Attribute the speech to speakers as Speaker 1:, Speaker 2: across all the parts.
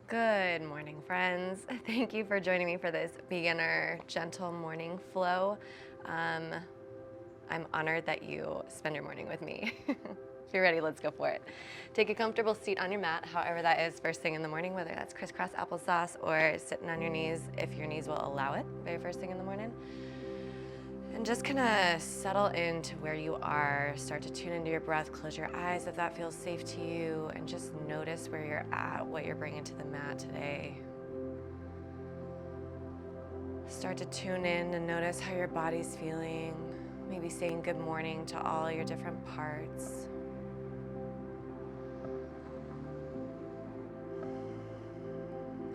Speaker 1: Good morning, friends. Thank you for joining me for this beginner gentle morning flow. I'm honored that you spend your morning with me. If you're ready, let's go for it. Take a comfortable seat on your mat, however that is first thing in the morning, whether that's crisscross applesauce or sitting on your knees if your knees will allow it, very first thing in the morning. And just kind of settle into where you are. Start to tune into your breath. Close your eyes if that feels safe to you. And just notice where you're at, what you're bringing to the mat today. Start to tune in and notice how your body's feeling. Maybe saying good morning to all your different parts.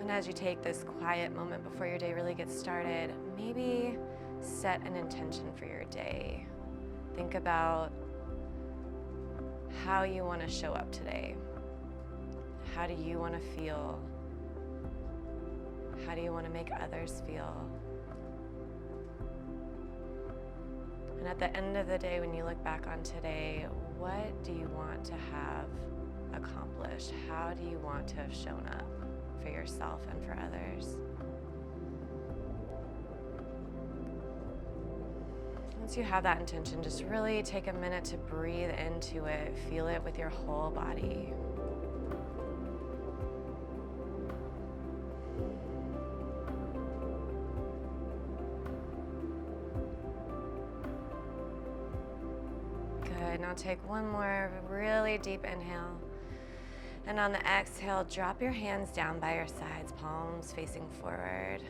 Speaker 1: And as you take this quiet moment before your day really gets started, maybe set an intention for your day. Think about how you want to show up today. How do you want to feel? How do you want to make others feel? And at the end of the day, when you look back on today, what do you want to have accomplished? How do you want to have shown up for yourself and for others? Once you have that intention, just really take a minute to breathe into it, feel it with your whole body. Good, now take one more really deep inhale. And on the exhale, drop your hands down by your sides, palms facing forward.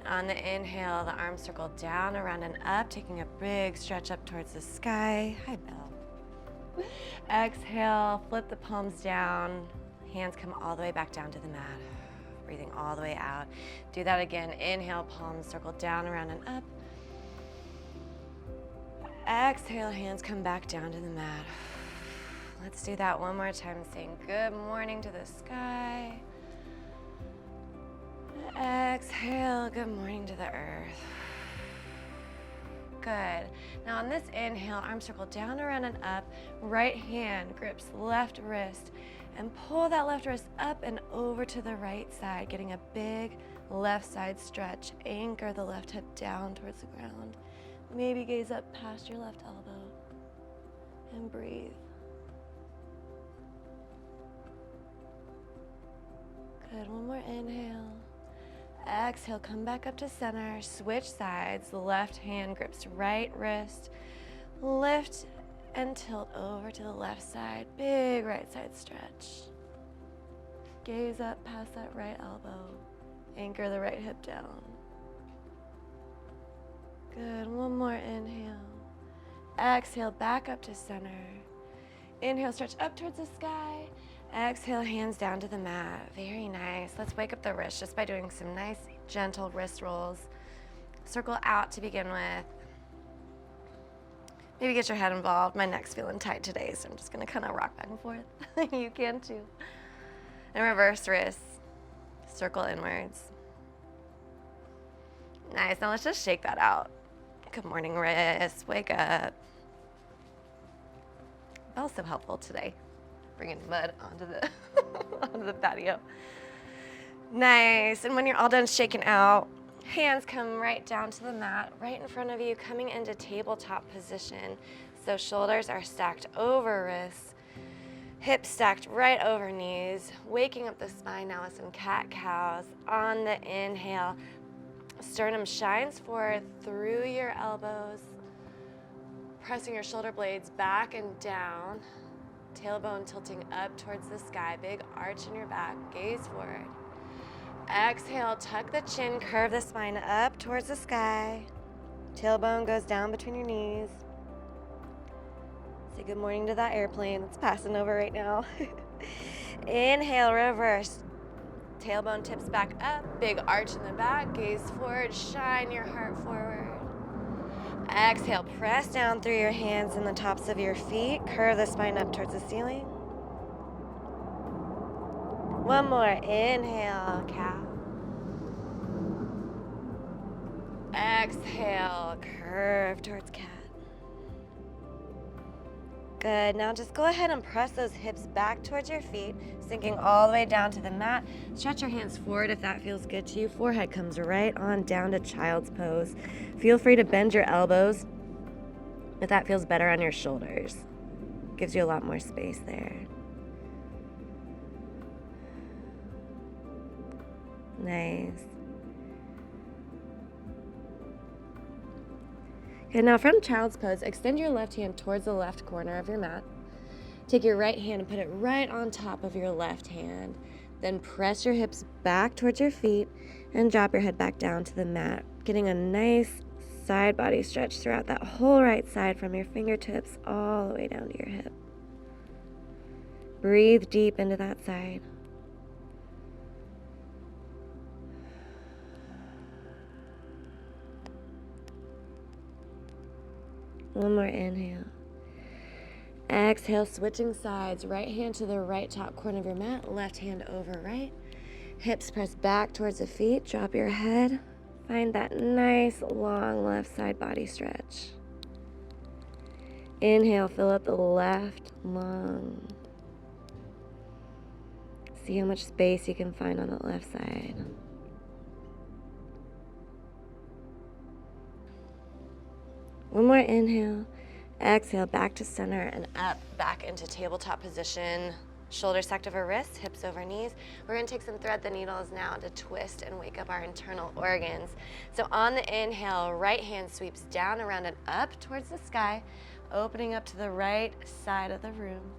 Speaker 1: On the inhale, the arms circle down, around, and up, taking a big stretch up towards the sky. Hi, Belle. Exhale, flip the palms down. Hands come all the way back down to the mat. Breathing all the way out. Do that again. Inhale, palms circle down, around, and up. Exhale, hands come back down to the mat. Let's do that one more time, saying good morning to the sky. Exhale, good morning to the earth. Good. Now on this inhale, arms circle down, around, and up. Right hand grips left wrist and pull that left wrist up and over to the right side, getting a big left side stretch. Anchor the left hip down towards the ground. Maybe gaze up past your left elbow and breathe. Good, one more inhale. Exhale, come back up to center, switch sides, left hand grips right wrist, lift and tilt over to the left side, big right side stretch. Gaze up past that right elbow, anchor the right hip down. Good, one more inhale. Exhale, back up to center. Inhale, stretch up towards the sky. Exhale, hands down to the mat. Very nice. Let's wake up the wrist just by doing some nice, gentle wrist rolls. Circle out to begin with. Maybe get your head involved. My neck's feeling tight today, so I'm just gonna kind of rock back and forth. You can too. And reverse wrists. Circle inwards. Nice. Now let's just shake that out. Good morning, wrists. Wake up. Belle's so helpful today. Bringing mud onto the onto the patio. Nice. And when you're all done shaking out, hands come right down to the mat, right in front of you, coming into tabletop position. So shoulders are stacked over wrists, hips stacked right over knees, waking up the spine now with some cat-cows. On the inhale, sternum shines forward through your elbows, pressing your shoulder blades back and down. Tailbone tilting up towards the sky, big arch in your back, gaze forward. Exhale, tuck the chin, curve the spine up towards the sky. Tailbone goes down between your knees. Say good morning to that airplane that's passing over right now. Inhale, reverse. Tailbone tips back up, big arch in the back, gaze forward, shine your heart forward. Exhale, press down through your hands and the tops of your feet. Curve the spine up towards the ceiling. One more. Inhale, cow. Exhale, curve towards cat. Good. Now just go ahead and press those hips back towards your feet, sinking all the way down to the mat. Stretch your hands forward if that feels good to you. Forehead comes right on down to child's pose. Feel free to bend your elbows if that feels better on your shoulders. Gives you a lot more space there. Nice. Okay, now from child's pose, extend your left hand towards the left corner of your mat. Take your right hand and put it right on top of your left hand. Then press your hips back towards your feet and drop your head back down to the mat, getting a nice side body stretch throughout that whole right side from your fingertips all the way down to your hip. Breathe deep into that side. One more inhale. Exhale, switching sides. Right hand to the right top corner of your mat, left hand over right. Hips press back towards the feet. Drop your head. Find that nice long left side body stretch. Inhale, fill up the left lung. See how much space you can find on the left side. One more inhale. Exhale, back to center and up, back into tabletop position. Shoulders stacked over wrists, hips over knees. We're gonna take some thread the needles now to twist and wake up our internal organs. So on the inhale, right hand sweeps down, around, and up towards the sky, opening up to the right side of the room.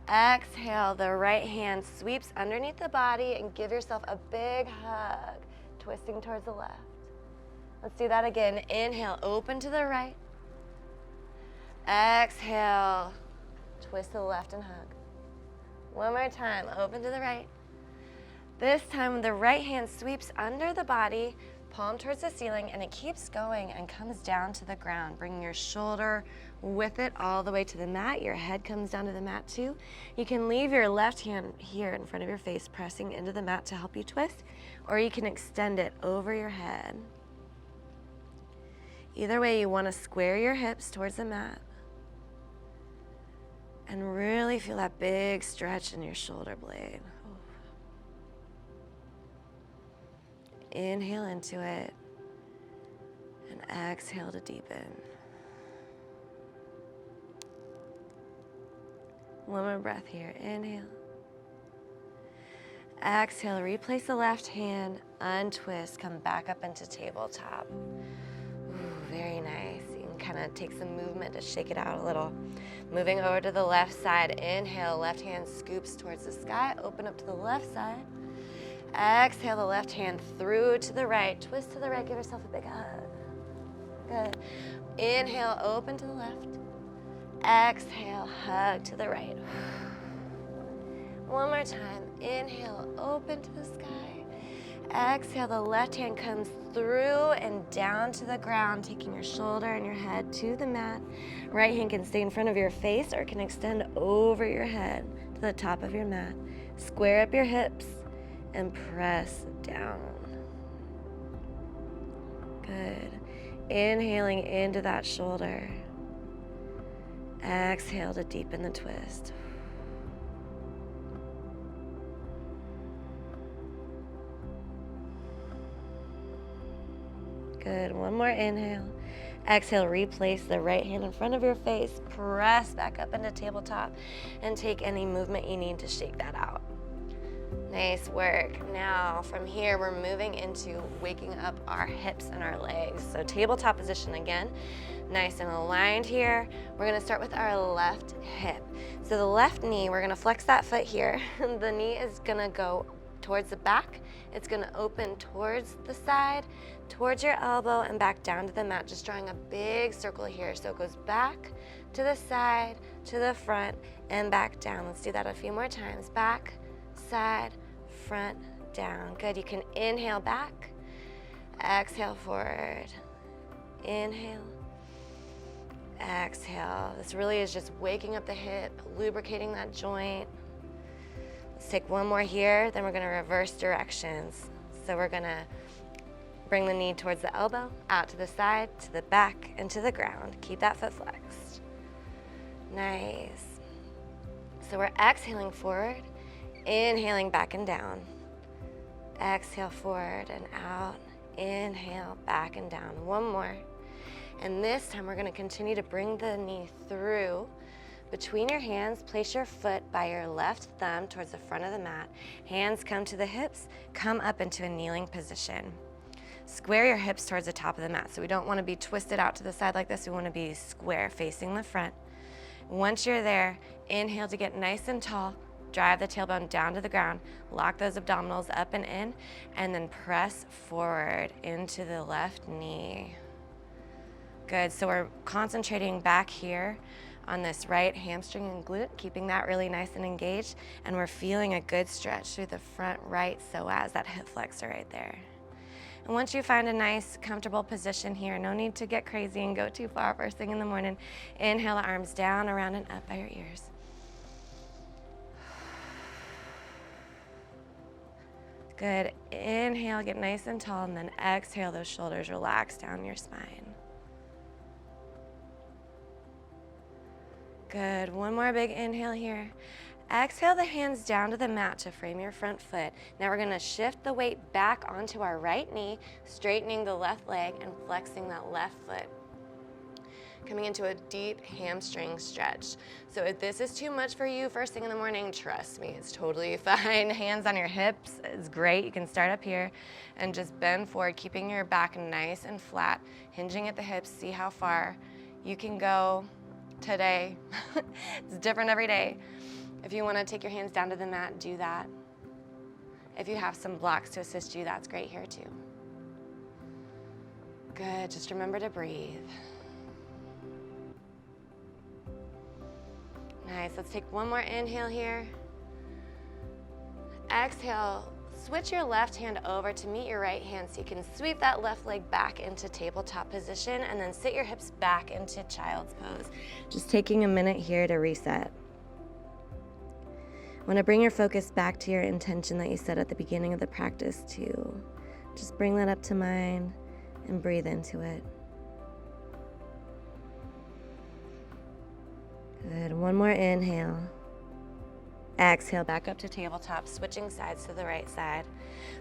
Speaker 1: Exhale, the right hand sweeps underneath the body and give yourself a big hug, twisting towards the left. Let's do that again. Inhale, open to the right. Exhale, twist to the left and hug. One more time, open to the right. This time the right hand sweeps under the body, palm towards the ceiling, and it keeps going and comes down to the ground, bringing your shoulder with it all the way to the mat. Your head comes down to the mat too. You can leave your left hand here in front of your face, pressing into the mat to help you twist, or you can extend it over your head. Either way, you want to square your hips towards the mat and really feel that big stretch in your shoulder blade. Inhale into it and exhale to deepen. One more breath here. Inhale. Exhale, replace the left hand, untwist, come back up into tabletop. Ooh, very nice. You can kind of take some movement to shake it out a little. Moving over to the left side, inhale, left hand scoops towards the sky, open up to the left side. Exhale, the left hand through to the right, twist to the right, give yourself a big hug. Good. Inhale, open to the left. Exhale, hug to the right. One more time. Inhale, open to the sky. Exhale, the left hand comes through and down to the ground, taking your shoulder and your head to the mat. Right hand can stay in front of your face or can extend over your head to the top of your mat. Square up your hips and press down. Good. Inhaling into that shoulder. Exhale to deepen the twist. Good. One more inhale. Exhale, replace the right hand in front of your face. Press back up into tabletop and take any movement you need to shake that out. Nice work. Now from here, we're moving into waking up our hips and our legs. So tabletop position again, nice and aligned here. We're gonna start with our left hip. So the left knee, we're gonna flex that foot here. The knee is gonna go towards the back. It's gonna open towards the side, towards your elbow, and back down to the mat, just drawing a big circle here. So it goes back to the side, to the front, and back down. Let's do that a few more times. Back, side, front, down. Good. You can inhale back, exhale forward, inhale, exhale. This really is just waking up the hip, lubricating that joint. Let's take one more here, then we're gonna reverse directions. So we're gonna bring the knee towards the elbow, out to the side, to the back, and to the ground. Keep that foot flexed. Nice. So we're exhaling forward, inhaling back and down. Exhale forward and out. Inhale back and down. One more. And this time we're going to continue to bring the knee through. Between your hands, place your foot by your left thumb towards the front of the mat. Hands come to the hips, come up into a kneeling position. Square your hips towards the top of the mat. So we don't want to be twisted out to the side like this. We want to be square, facing the front. Once you're there, inhale to get nice and tall. Drive the tailbone down to the ground. Lock those abdominals up and in, and then press forward into the left knee. Good. So we're concentrating back here on this right hamstring and glute, keeping that really nice and engaged, and we're feeling a good stretch through the front right psoas, that hip flexor right there. And once you find a nice, comfortable position here, no need to get crazy and go too far first thing in the morning. Inhale the arms down, around, and up by your ears. Good. Inhale, get nice and tall, and then exhale, those shoulders relax down your spine. Good. One more big inhale here. Exhale the hands down to the mat to frame your front foot. Now we're going to shift the weight back onto our right knee, straightening the left leg and flexing that left foot. Coming into a deep hamstring stretch. So if this is too much for you first thing in the morning, trust me, it's totally fine. Hands on your hips is great. You can start up here and just bend forward, keeping your back nice and flat, hinging at the hips. See how far you can go today. It's different every day. If you want to take your hands down to the mat, do that. If you have some blocks to assist you, that's great here too. Good. Just remember to breathe. Nice. Let's take one more inhale here. Exhale. Switch your left hand over to meet your right hand so you can sweep that left leg back into tabletop position and then sit your hips back into child's pose. Just taking a minute here to reset. I want to bring your focus back to your intention that you set at the beginning of the practice too. Just bring that up to mind and breathe into it. Good. One more inhale. Exhale, back up to tabletop, switching sides to the right side.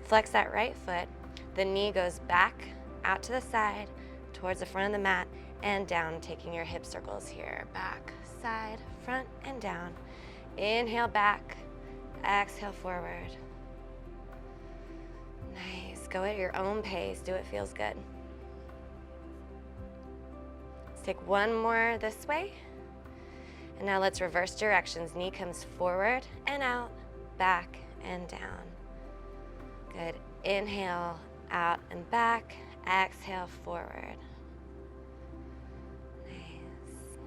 Speaker 1: Flex that right foot. The knee goes back, out to the side, towards the front of the mat, and down, taking your hip circles here. Back, side, front, and down. Inhale back, exhale forward. Nice. Go at your own pace. Do what feels good. Let's take one more this way. And now let's reverse directions. Knee comes forward and out, back and down. Good. Inhale, out and back. Exhale, forward. Nice.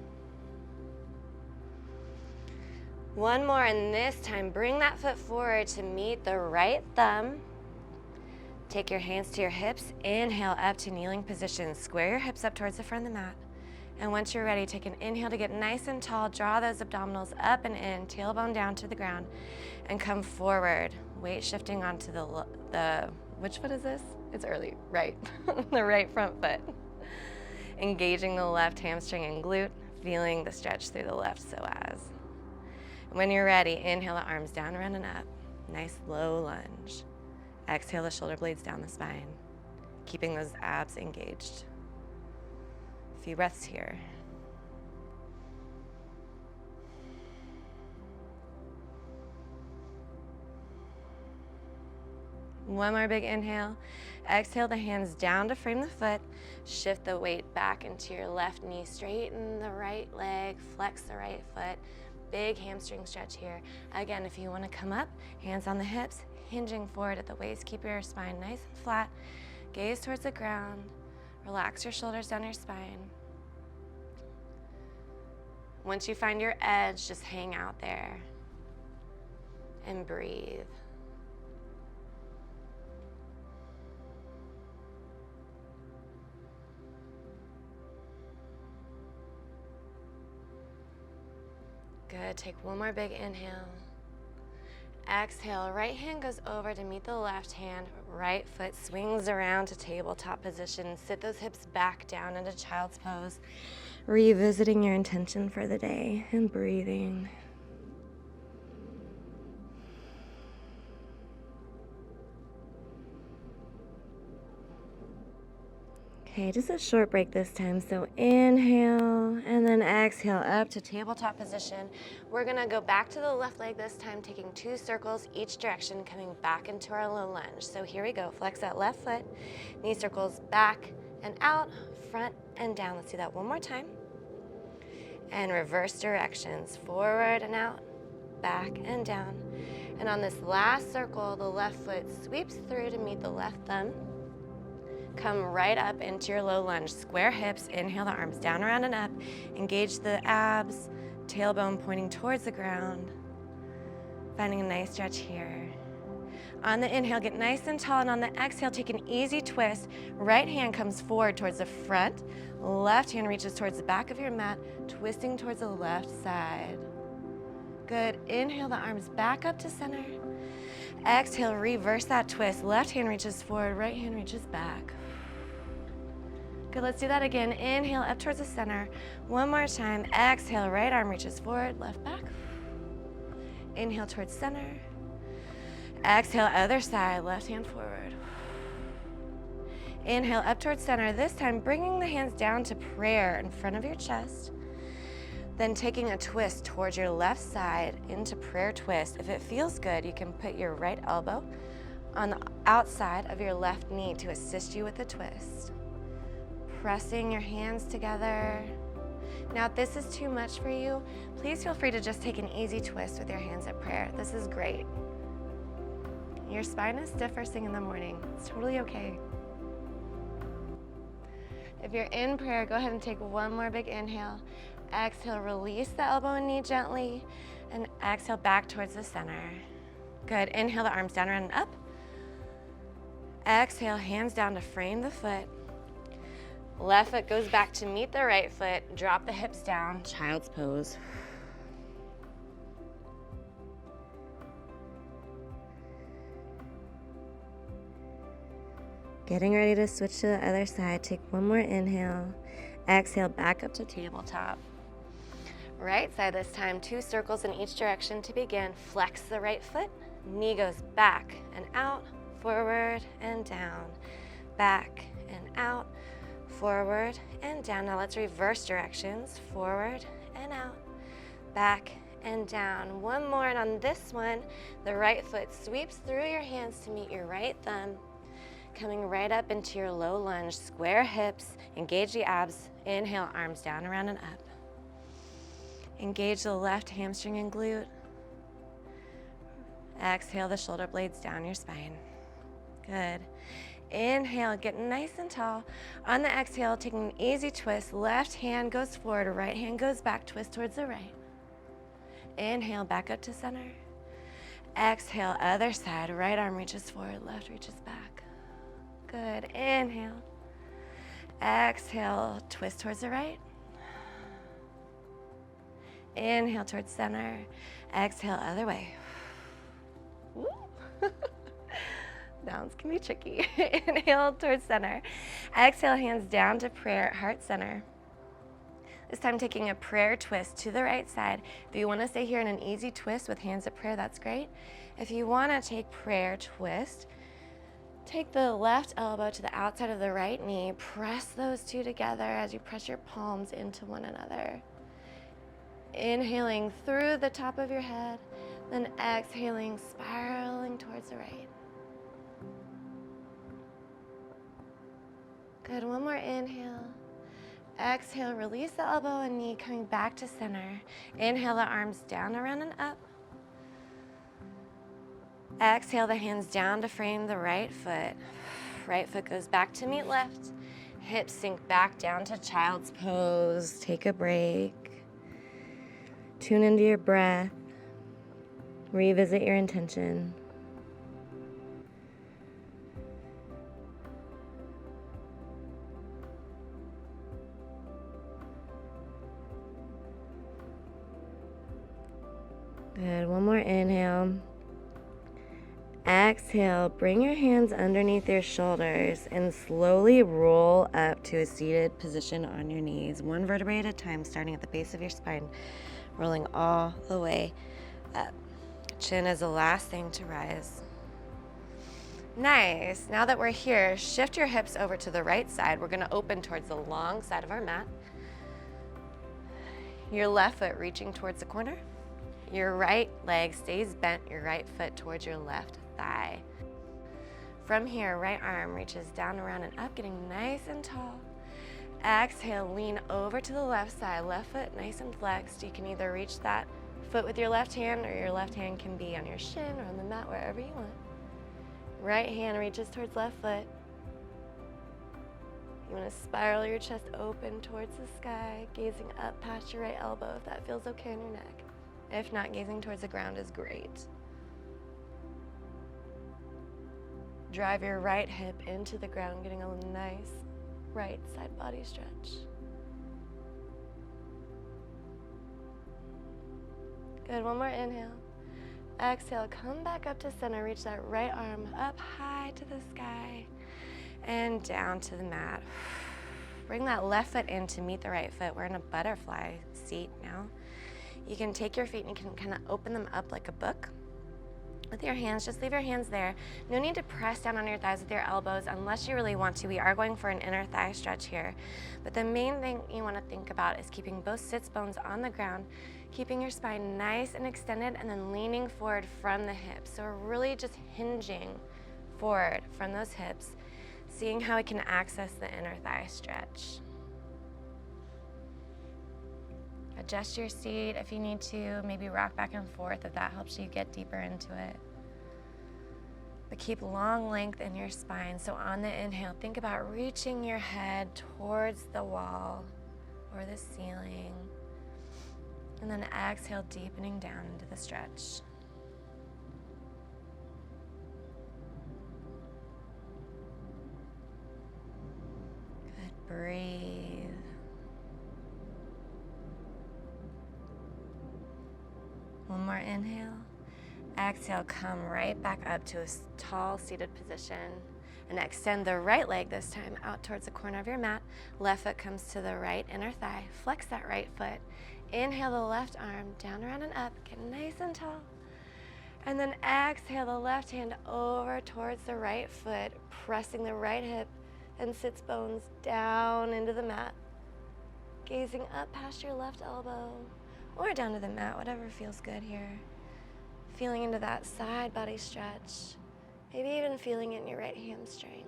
Speaker 1: One more, and this time bring that foot forward to meet the right thumb. Take your hands to your hips. Inhale up to kneeling position. Square your hips up towards the front of the mat. And once you're ready, take an inhale to get nice and tall. Draw those abdominals up and in, tailbone down to the ground, and come forward. Weight shifting onto the which foot is this? It's early, right. The right front foot. Engaging the left hamstring and glute, feeling the stretch through the left psoas. When you're ready, inhale the arms down, around, and up. Nice low lunge. Exhale the shoulder blades down the spine, keeping those abs engaged. A few breaths here. One more big inhale. Exhale the hands down to frame the foot. Shift the weight back into your left knee. Straighten the right leg. Flex the right foot. Big hamstring stretch here. Again, if you want to come up, hands on the hips, hinging forward at the waist. Keep your spine nice and flat. Gaze towards the ground. Relax your shoulders down your spine. Once you find your edge, just hang out there and breathe. Good. Take one more big inhale. Exhale, right hand goes over to meet the left hand. Right foot swings around to tabletop position. Sit those hips back down into child's pose. Revisiting your intention for the day and breathing. Okay, just a short break this time. So inhale and then exhale up to tabletop position. We're gonna go back to the left leg this time, taking 2 circles each direction, coming back into our low lunge. So here we go, flex that left foot, knee circles back and out, front and down. Let's do that one more time. And reverse directions, forward and out, back and down. And on this last circle, the left foot sweeps through to meet the left thumb. Come right up into your low lunge. Square hips, inhale the arms down, around, and up. Engage the abs, tailbone pointing towards the ground. Finding a nice stretch here. On the inhale, get nice and tall, and on the exhale, take an easy twist. Right hand comes forward towards the front. Left hand reaches towards the back of your mat, twisting towards the left side. Good. Inhale the arms back up to center. Exhale, reverse that twist. Left hand reaches forward, right hand reaches back. Good, let's do that again. Inhale, up towards the center. One more time. Exhale, right arm reaches forward, left back. Inhale towards center. Exhale, other side, left hand forward. Inhale, up towards center. This time, bringing the hands down to prayer in front of your chest. Then taking a twist towards your left side into prayer twist. If it feels good, you can put your right elbow on the outside of your left knee to assist you with the twist. Pressing your hands together. Now, if this is too much for you, please feel free to just take an easy twist with your hands at prayer. This is great. Your spine is stiff first thing in the morning. It's totally okay. If you're in prayer, go ahead and take one more big inhale. Exhale, release the elbow and knee gently, and exhale back towards the center. Good. Inhale the arms down, around, and up. Exhale, hands down to frame the foot. Left foot goes back to meet the right foot. Drop the hips down, child's pose. Getting ready to switch to the other side. Take one more inhale. Exhale, back up to tabletop. Right side this time, 2 circles in each direction to begin. Flex the right foot. Knee goes back and out, forward and down. Back and out, forward and down. Now let's reverse directions. Forward and out, back and down. One more, and on this one, the right foot sweeps through your hands to meet your right thumb. Coming right up into your low lunge, square hips, engage the abs. Inhale, arms down, around, and up. Engage the left hamstring and glute. Exhale the shoulder blades down your spine. Good. Inhale, get nice and tall. On the exhale, taking an easy twist. Left hand goes forward, right hand goes back, twist towards the right. Inhale, back up to center. Exhale, other side. Right arm reaches forward, left reaches back. Good. Inhale. Exhale, twist towards the right. Inhale towards center. Exhale, other way. Downs can be tricky. Inhale towards center. Exhale, hands down to prayer, heart center. This time taking a prayer twist to the right side. If you want to stay here in an easy twist with hands at prayer, that's great. If you want to take prayer twist, take the left elbow to the outside of the right knee. Press those two together as you press your palms into one another. Inhaling through the top of your head, then exhaling, spiraling towards the right. Good, one more inhale. Exhale, release the elbow and knee, coming back to center. Inhale the arms down, around, and up. Exhale the hands down to frame the right foot. Right foot goes back to meet left. Hips sink back down to child's pose. Take a break. Tune into your breath. Revisit your intention. Good. One more inhale. Exhale, bring your hands underneath your shoulders and slowly roll up to a seated position on your knees, one vertebrae at a time, starting at the base of your spine, rolling all the way up. Chin is the last thing to rise. Nice. Now that we're here, shift your hips over to the right side. We're going to open towards the long side of our mat. Your left foot reaching towards the corner. Your right leg stays bent, your right foot towards your left thigh. From here, right arm reaches down, around, and up, getting nice and tall. Exhale, lean over to the left side, left foot nice and flexed. You can either reach that foot with your left hand, or your left hand can be on your shin or on the mat, wherever you want. Right hand reaches towards left foot. You want to spiral your chest open towards the sky, gazing up past your right elbow if that feels okay in your neck. If not, gazing towards the ground is great. Drive your right hip into the ground, getting a nice right side body stretch. Good, one more inhale. Exhale, come back up to center, reach that right arm up high to the sky and down to the mat. Bring that left foot in to meet the right foot. We're in a butterfly seat now. You can take your feet and you can kind of open them up like a book with your hands. Just leave your hands there. No need to press down on your thighs with your elbows unless you really want to. We are going for an inner thigh stretch here. But the main thing you want to think about is keeping both sits bones on the ground, keeping your spine nice and extended, and then leaning forward from the hips. So we're really just hinging forward from those hips, seeing how we can access the inner thigh stretch. Adjust your seat if you need to, maybe rock back and forth if that helps you get deeper into it. But keep long length in your spine. So on the inhale, think about reaching your head towards the wall or the ceiling. And then exhale, deepening down into the stretch. Good, breathe. One more inhale. Exhale, come right back up to a tall seated position. And extend the right leg this time out towards the corner of your mat. Left foot comes to the right inner thigh. Flex that right foot. Inhale the left arm down, around, and up. Get nice and tall. And then exhale the left hand over towards the right foot, pressing the right hip and sits bones down into the mat. Gazing up past your left elbow or down to the mat, whatever feels good here. Feeling into that side body stretch, maybe even feeling it in your right hamstring.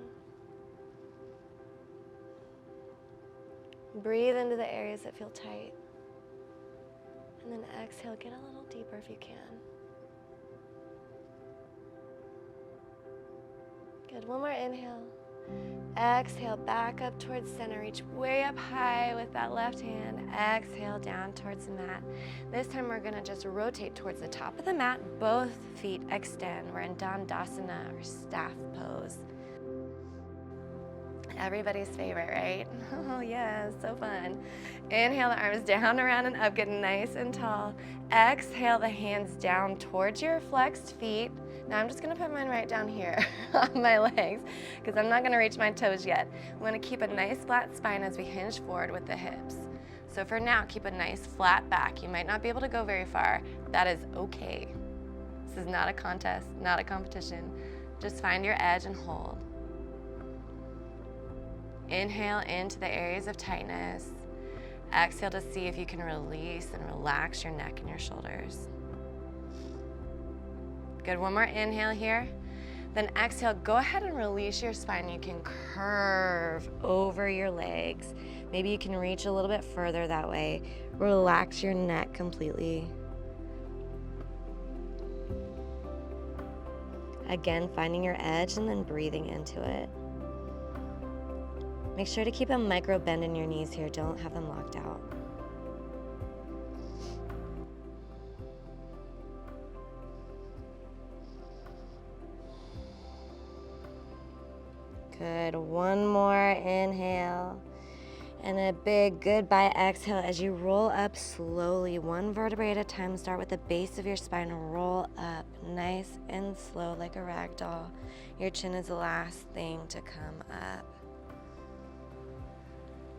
Speaker 1: Breathe into the areas that feel tight. And then exhale, get a little deeper if you can. Good, one more inhale. Exhale, back up towards center. Reach way up high with that left hand. Exhale, down towards the mat. This time we're gonna just rotate towards the top of the mat. Both feet extend. We're in Dandasana, or staff pose. Everybody's favorite, right? Oh yeah, so fun. Inhale the arms down, around, and up, getting nice and tall. Exhale the hands down towards your flexed feet. Now I'm just gonna put mine right down here on my legs because I'm not gonna reach my toes yet. I'm gonna keep a nice flat spine as we hinge forward with the hips. So for now, keep a nice flat back. You might not be able to go very far. That is okay. This is not a contest, not a competition. Just find your edge and hold. Inhale into the areas of tightness. Exhale to see if you can release and relax your neck and your shoulders. Good, one more inhale here. Then exhale, go ahead and release your spine. You can curve over your legs. Maybe you can reach a little bit further that way. Relax your neck completely. Again, finding your edge and then breathing into it. Make sure to keep a micro bend in your knees here. Don't have them locked out. Good, one more inhale. And a big goodbye exhale as you roll up slowly, one vertebrae at a time. Start with the base of your spine, roll up nice and slow like a rag doll. Your chin is the last thing to come up.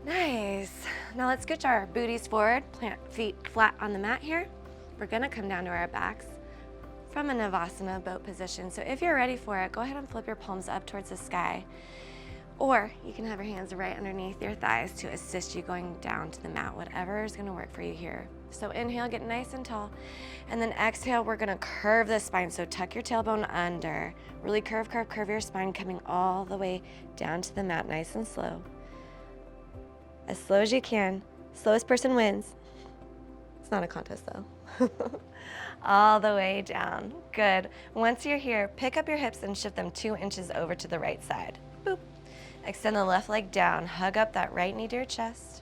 Speaker 1: Nice. Now let's scooch our booties forward, plant feet flat on the mat here. We're gonna come down to our backs from a Navasana boat position. So if you're ready for it, go ahead and flip your palms up towards the sky. Or you can have your hands right underneath your thighs to assist you going down to the mat, whatever is gonna work for you here. So inhale, get nice and tall. And then exhale, we're gonna curve the spine. So tuck your tailbone under. Really curve, curve, curve your spine, coming all the way down to the mat, nice and slow. As slow as you can. Slowest person wins. It's not a contest though. All the way down. Good. Once you're here, pick up your hips and shift them 2 inches over to the right side. Boop. Extend the left leg down. Hug up that right knee to your chest.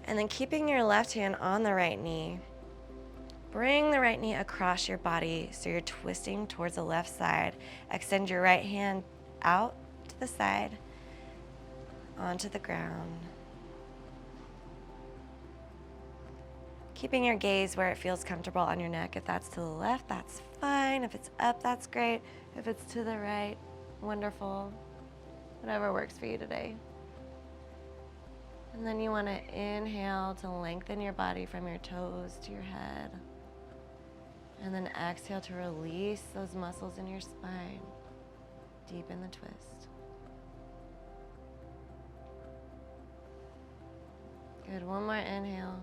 Speaker 1: And then keeping your left hand on the right knee, bring the right knee across your body so you're twisting towards the left side. Extend your right hand out to the side, onto the ground. Keeping your gaze where it feels comfortable on your neck. If that's to the left, that's fine. If it's up, that's great. If it's to the right, wonderful. Whatever works for you today. And then you want to inhale to lengthen your body from your toes to your head. And then exhale to release those muscles in your spine. Deepen the twist. Good, one more inhale.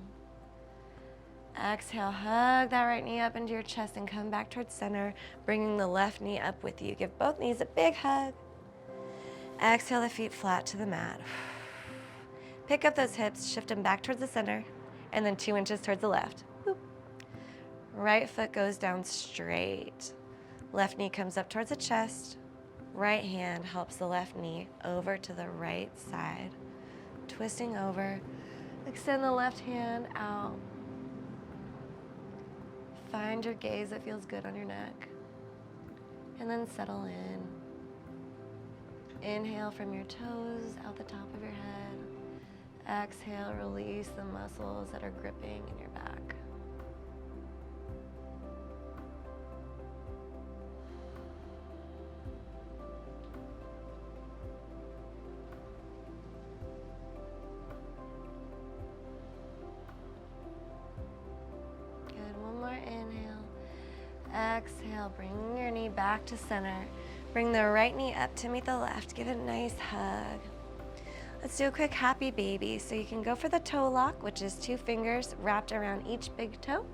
Speaker 1: Exhale, hug that right knee up into your chest and come back towards center, bringing the left knee up with you. Give both knees a big hug. Exhale the feet flat to the mat. Pick up those hips, shift them back towards the center, and then 2 inches towards the left. Boop. Right foot goes down straight. Left knee comes up towards the chest. Right hand helps the left knee over to the right side. Twisting over. Extend the left hand out. Find your gaze that feels good on your neck. And then settle in. Inhale from your toes out the top of your head. Exhale, release the muscles that are gripping in your back. Good, one more inhale. Exhale, bring your knee back to center. Bring the right knee up to meet the left. Give it a nice hug. Let's do a quick happy baby. So you can go for the toe lock, which is 2 fingers wrapped around each big toe,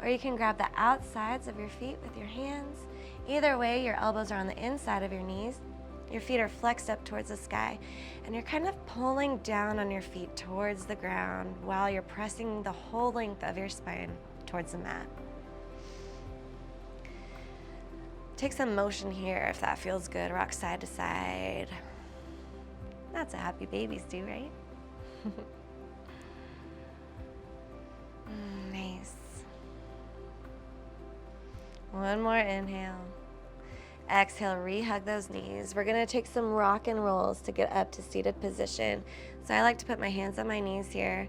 Speaker 1: or you can grab the outsides of your feet with your hands. Either way, your elbows are on the inside of your knees. Your feet are flexed up towards the sky, and you're kind of pulling down on your feet towards the ground while you're pressing the whole length of your spine towards the mat. Take some motion here if that feels good. Rock side to side. That's what happy babies do, right? Nice. One more inhale. Exhale, re-hug those knees. We're gonna take some rock and rolls to get up to seated position. So I like to put my hands on my knees here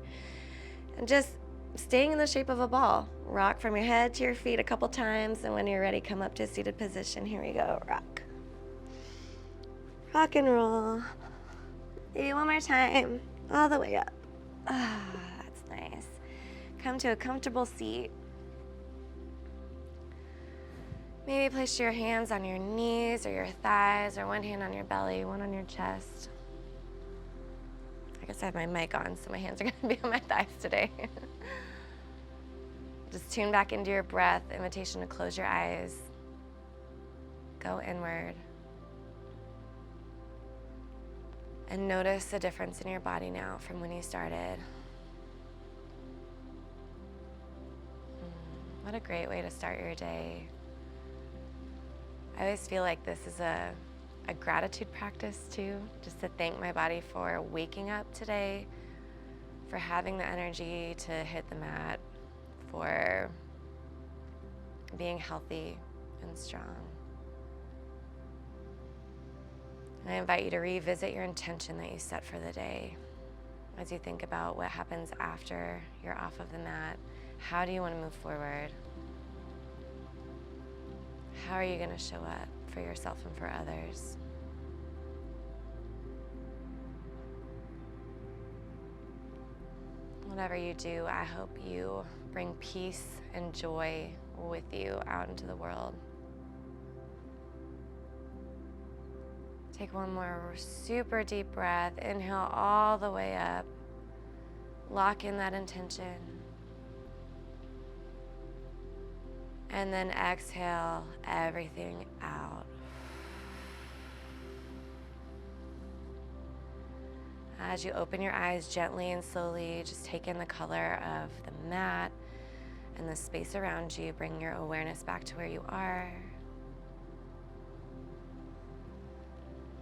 Speaker 1: and just staying in the shape of a ball. Rock from your head to your feet a couple times, and when you're ready, come up to a seated position. Here we go, rock. Rock and roll. Maybe one more time, all the way up. Ah, that's nice. Come to a comfortable seat. Maybe place your hands on your knees or your thighs, or one hand on your belly, one on your chest. I guess I have my mic on, so my hands are gonna be on my thighs today. Just tune back into your breath. Invitation to close your eyes. Go inward. And notice the difference in your body now from when you started. What a great way to start your day. I always feel like this is a gratitude practice too, just to thank my body for waking up today, for having the energy to hit the mat, for being healthy and strong. And I invite you to revisit your intention that you set for the day. as you think about what happens after you're off of the mat, how do you want to move forward? How are you going to show up for yourself and for others? Whatever you do, I hope you bring peace and joy with you out into the world. Take one more super deep breath. Inhale all the way up. Lock in that intention. And then exhale everything out. As you open your eyes gently and slowly, just take in the color of the mat and the space around you. Bring your awareness back to where you are.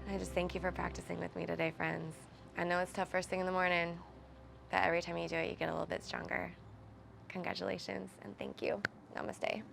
Speaker 1: And I just thank you for practicing with me today, friends. I know it's tough first thing in the morning, but every time you do it, you get a little bit stronger. Congratulations and thank you. Namaste.